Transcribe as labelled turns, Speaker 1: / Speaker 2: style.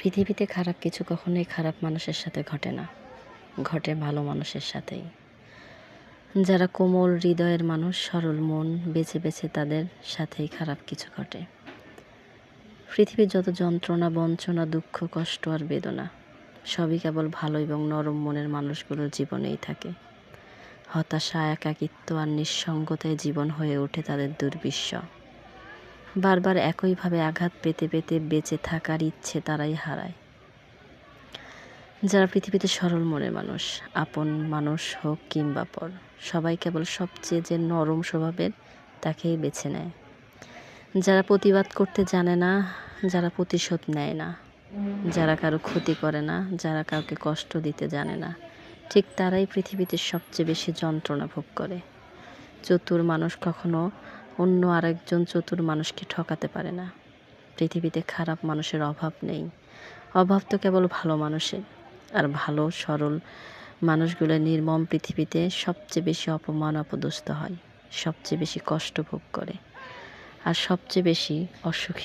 Speaker 1: পৃথিবীতে খারাপ কিছু কখনোই খারাপ মানুষের সাথে ঘটে না, ঘটে ভালো মানুষের সাথেই। যারা কোমল হৃদয়ের মানুষ, সরল মন, বেছে বেছে তাদের সাথেই খারাপ কিছু ঘটে। পৃথিবীর যত যন্ত্রণা, বঞ্চনা, দুঃখ, কষ্ট আর বেদনা সবই কেবল ভালো এবং নরম মনের মানুষগুলোর জীবনেই থাকে। হতাশা, একাকিত্ব আর নিঃসঙ্গতায় জীবন হয়ে ওঠে তাদের দুর্বিষহ। বারবার একইভাবে আঘাত পেতে পেতে বেঁচে থাকার ইচ্ছে তারাই হারায়। যারা পৃথিবীতে সরল মনের মানুষ, আপন মানুষ হোক কিংবা পর, সবাই কেবল সবচেয়ে যে নরম স্বভাবের তাকেই বেছে নেয়। যারা প্রতিবাদ করতে জানে না, যারা প্রতিশোধ নেয় না, যারা কারো ক্ষতি করে না, যারা কাউকে কষ্ট দিতে জানে না, ঠিক তারাই পৃথিবীতে সবচেয়ে বেশি যন্ত্রণা ভোগ করে। চতুর মানুষ কখনো অন্য আরেকজন চতুর মানুষকে ঠকাতে পারে না। পৃথিবীতে খারাপ মানুষের অভাব নেই, অভাব তো কেবল ভালো মানুষের। আর ভালো সরল মানুষগুলো নির্মম পৃথিবীতে সবচেয়ে বেশি অপমান অপদস্থ হয়, সবচেয়ে বেশি কষ্ট ভোগ করে আর সবচেয়ে বেশি অসুখী।